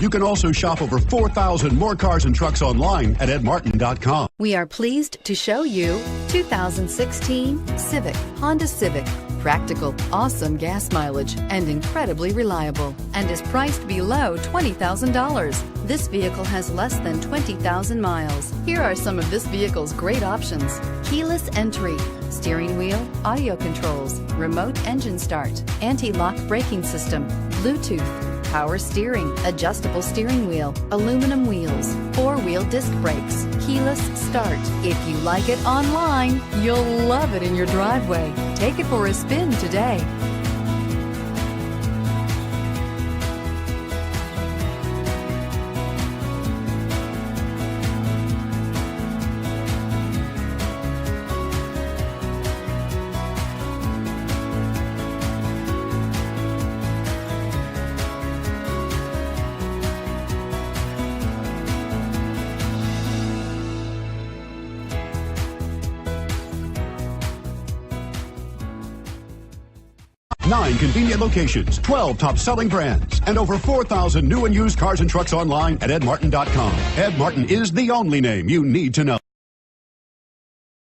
You can also shop over 4,000 more cars and trucks online at edmartin.com. We are pleased to show you 2016 Civic, Honda Civic. Practical, awesome gas mileage, and incredibly reliable, and is priced below $20,000. This vehicle has less than 20,000 miles. Here are some of this vehicle's great options: keyless entry, steering wheel audio controls, remote engine start, anti-lock braking system, Bluetooth, power steering, adjustable steering wheel, aluminum wheels, four-wheel disc brakes, keyless start. If you like it online, you'll love it in your driveway. Take it for a spin today. Nine convenient locations, 12 top-selling brands, and over 4,000 new and used cars and trucks online at edmartin.com. Ed Martin is the only name you need to know.